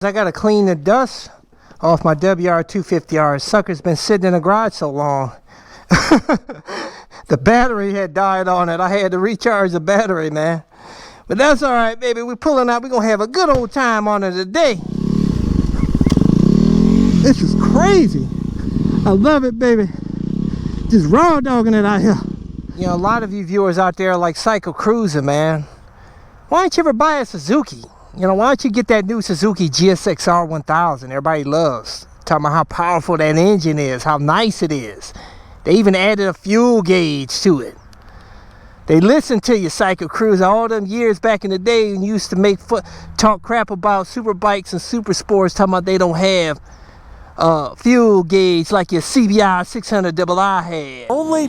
I gotta clean the dust off my WR250R. Sucker's been sitting in the garage so long. The battery had died on it. I had to recharge the battery, man. But that's all right, baby. We're pulling out. We're gonna have a good old time on it today. This is crazy. I love it, baby. Just raw dogging it out here. You know, a lot of you viewers out there like CycleCruza, man. Why don't you ever buy a Suzuki? You know, why don't you get that new Suzuki GSX-R 1000 everybody loves? Talking about how powerful that engine is, how nice it is. They even added a fuel gauge to it. They listen to you, CycleCruza. All them years back in the day, you used to talk crap about super bikes and super sports, talking about they don't have fuel gauge like your CBR 600II had. Only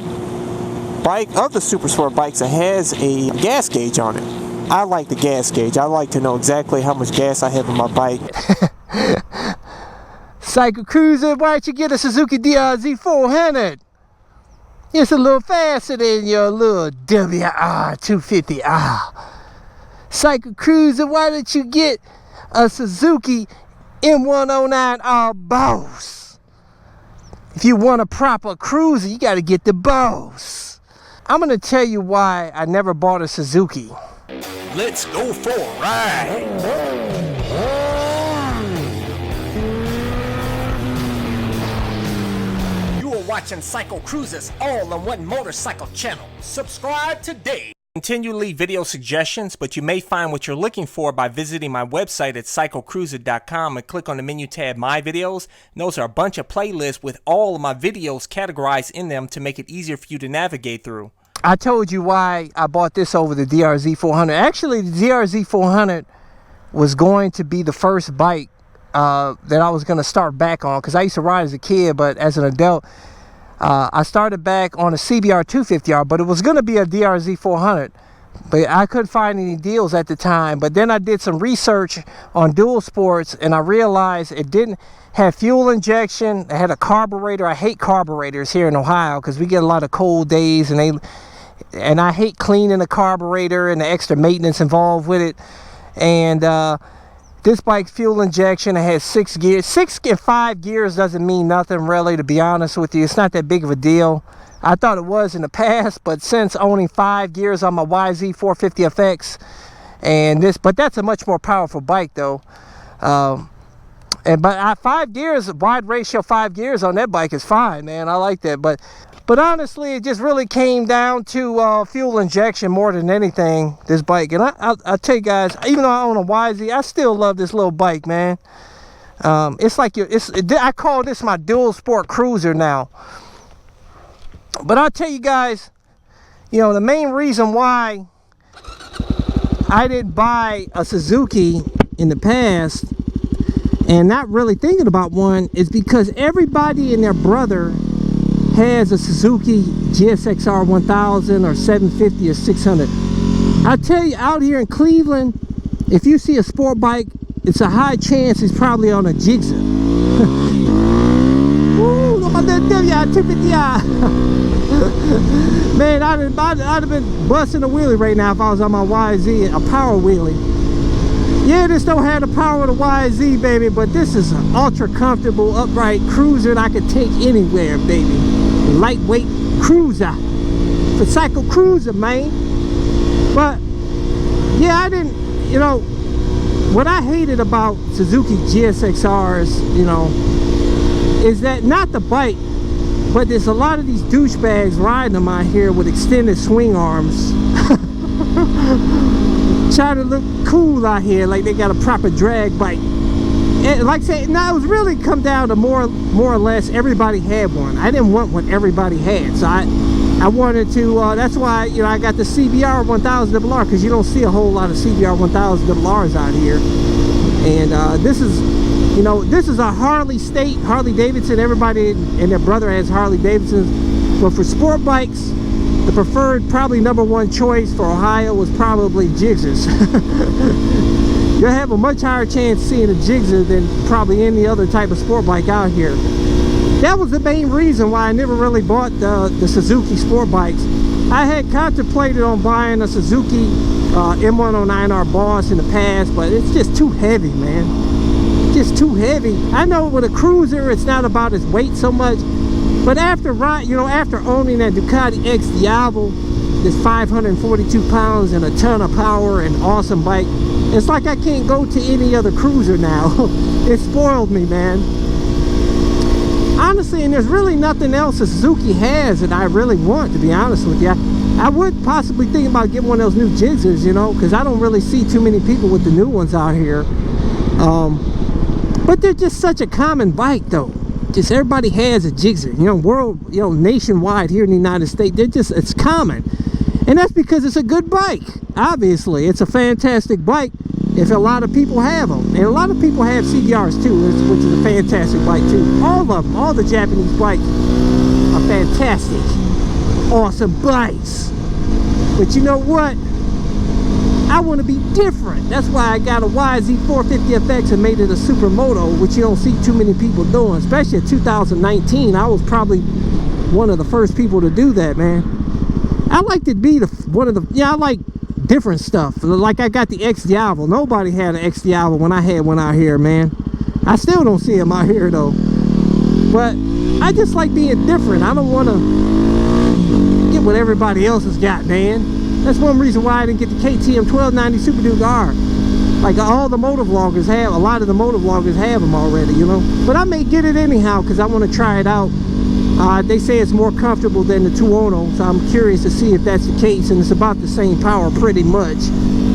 bike of the super sport bikes that has a gas gauge on it. I like the gas gauge. I like to know exactly how much gas I have in my bike. CycleCruza, why don't you get a Suzuki DRZ 400? It's a little faster than your little WR250R. CycleCruza, why don't you get a Suzuki M109R Boss? If you want a proper cruiser, you got to get the Boss. I'm going to tell you why I never bought a Suzuki. Let's go for a ride. You are watching CycleCruza's all-in-one motorcycle channel. Subscribe today. Continually video suggestions, but you may find what you're looking for by visiting my website at CycleCruza.com and click on the menu tab My Videos. And those are a bunch of playlists with all of my videos categorized in them to make it easier for you to navigate through. I told you why I bought this over the DRZ 400. Actually, the DRZ 400 was going to be the first bike that I was going to start back on, because I used to ride as a kid, but as an adult, I started back on a CBR 250R, but it was going to be a DRZ 400. But I couldn't find any deals at the time. But then I did some research on dual sports, and I realized it didn't have fuel injection. It had a carburetor. I hate carburetors here in Ohio because we get a lot of cold days, and I hate cleaning the carburetor and the extra maintenance involved with it. And this bike's fuel injection, it has 6 gears. 6 and 5 gears doesn't mean nothing really, to be honest with you. It's not that big of a deal. I thought it was in the past, but since owning 5 gears on my YZ 450FX, but that's a much more powerful bike though. But 5 gears, wide ratio 5 gears on that bike is fine, man. I like that. But honestly, it just really came down to fuel injection more than anything, this bike. And I'll tell you guys, even though I own a YZ, I still love this little bike, man. It's like I call this my dual sport cruiser now. But I'll tell you guys, you know, the main reason why I didn't buy a Suzuki in the past and not really thinking about one is because everybody and their brother has a Suzuki GSX-R 1000 or 750 or 600. I tell you, out here in Cleveland, if you see a sport bike, it's a high chance it's probably on a Gixxer. Ooh, look at that WR250R. Man, I'd have been busting a wheelie right now if I was on my YZ, a power wheelie. Yeah, this don't have the power of the YZ, baby, but this is an ultra comfortable upright cruiser that I could take anywhere, baby. Lightweight cruiser for CycleCruza, man. But yeah, I didn't, you know, what I hated about Suzuki GSX-Rs, you know, is that not the bike, but there's a lot of these douchebags riding them out here with extended swing arms. Trying to look cool out here like they got a proper drag bike. And like I said, now it was really come down to more or less everybody had one. I didn't want what everybody had, so I wanted to, that's why, you know, I got the CBR 1000RR, because you don't see a whole lot of CBR 1000RRs out here. And this is, you know, this is a Harley Davidson. Everybody and their brother has Harley Davidsons, but for sport bikes, the preferred, probably #1 choice for Ohio was probably Gixxers. You'll have a much higher chance seeing a Gixxer than probably any other type of sport bike out here. That was the main reason why I never really bought the Suzuki sport bikes. I had contemplated on buying a Suzuki M109R Boss in the past, but it's just too heavy, man. too heavy. I know with a cruiser, it's not about its weight so much, but after after owning that Ducati X Diavolo, this 542 pounds and a ton of power and awesome bike, it's like I can't go to any other cruiser now. It spoiled me, man. Honestly, and there's really nothing else that Suzuki has that I really want, to be honest with you. I would possibly think about getting one of those new Jigsers, you know, because I don't really see too many people with the new ones out here. But they're just such a common bike, though. Just everybody has a Gigzer, you know, nationwide here in the United States. It's common. And that's because it's a good bike. Obviously, it's a fantastic bike if a lot of people have them. And a lot of people have CBRs too, which is a fantastic bike too. All of them, all the Japanese bikes are fantastic, awesome bikes. But you know what? I want to be different. That's why I got a YZ450FX and made it a Supermoto, which you don't see too many people doing, especially in 2019. I was probably one of the first people to do that, man. I like to be I like different stuff. Like I got the X Diavolo. Nobody had an X Diavolo when I had one out here, man. I still don't see them out here though. But I just like being different. I don't want to get what everybody else has got, man. That's one reason why I didn't get the KTM 1290 Super Duke R. Like all the motovloggers have, a lot of the motovloggers have them already, you know. But I may get it anyhow because I want to try it out. They say it's more comfortable than the Tuono, so I'm curious to see if that's the case, and it's about the same power pretty much.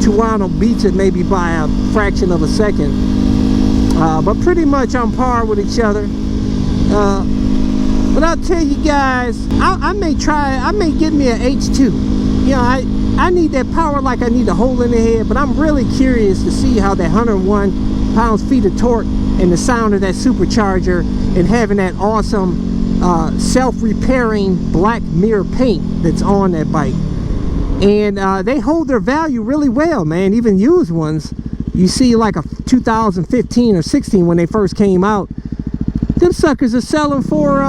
Tuono beats it maybe by a fraction of a second, but pretty much on par with each other. But I'll tell you guys, I may get me an H2. You know, I need that power like I need a hole in the head, but I'm really curious to see how that 101 pounds-feet of torque and the sound of that supercharger and having that awesome self-repairing black mirror paint that's on that bike. And they hold their value really well, man. Even used ones, you see like a 2015 or 16 when they first came out, them suckers are selling for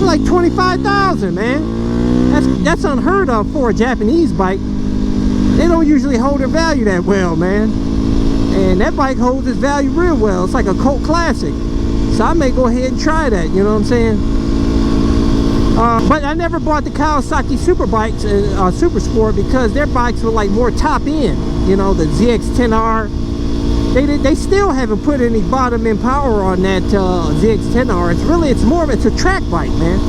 like $25,000, man. That's unheard of for a Japanese bike. They don't usually hold their value that well, man. And that bike holds its value real well. It's like a cult classic. So I may go ahead and try that, you know what I'm saying? But I never bought the Kawasaki Super Bikes, Super Sport, because their bikes were like more top end. You know, the ZX-10R. They still haven't put any bottom end power on that ZX-10R. It's a track bike, man.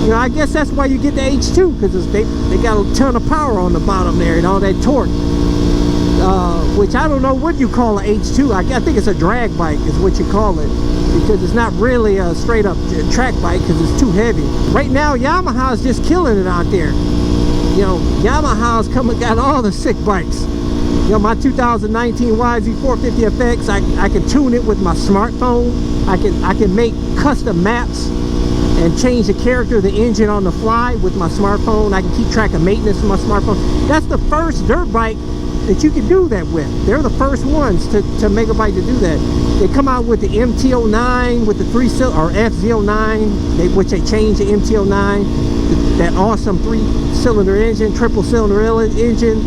You know, I guess that's why you get the H2, because they got a ton of power on the bottom there and all that torque. Which I don't know what you call an H2. I think it's a drag bike is what you call it, because it's not really a straight up track bike because it's too heavy. Right now Yamaha is just killing it out there. You know, Yamaha's got all the sick bikes. You know, my 2019 YZ450FX, I can tune it with my smartphone. I can make custom maps and change the character of the engine on the fly with my smartphone. I can keep track of maintenance with my smartphone. That's the first dirt bike that you can do that with. They're the first ones to make a bike to do that. They come out with the MT-09 with the FZ-09, which they changed the MT-09, that awesome 3-cylinder engine, triple cylinder engine.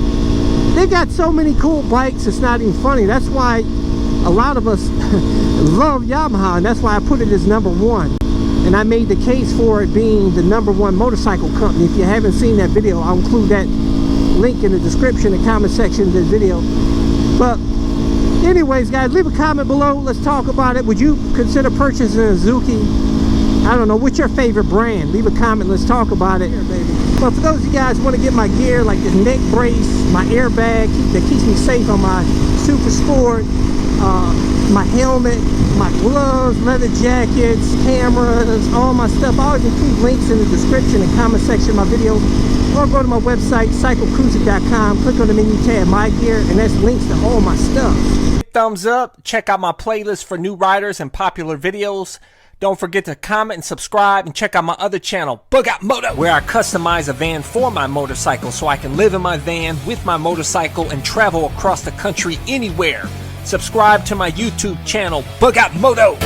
They got so many cool bikes, it's not even funny. That's why a lot of us love Yamaha, and that's why I put it as #1. And I made the case for it being the #1 motorcycle company. If you haven't seen that video, I'll include that link in the description and comment section of this video. But anyways, guys, leave a comment below. Let's talk about it. Would you consider purchasing a Suzuki? I don't know, what's your favorite brand? Leave a comment. Let's talk about it. But for those of you guys who want to get my gear, like this neck brace, my airbag that keeps me safe on my Super Sport, my helmet, my gloves, leather jackets, cameras, all my stuff, I always include links in the description and comment section of my videos. Or go to my website, CycleCruza.com, click on the menu tab, My Gear, and that's links to all my stuff. Thumbs up, check out my playlist for new riders and popular videos. Don't forget to comment and subscribe, and check out my other channel, Bug Out Moto, where I customize a van for my motorcycle so I can live in my van with my motorcycle and travel across the country anywhere. Subscribe to my YouTube channel, Bug Out Moto.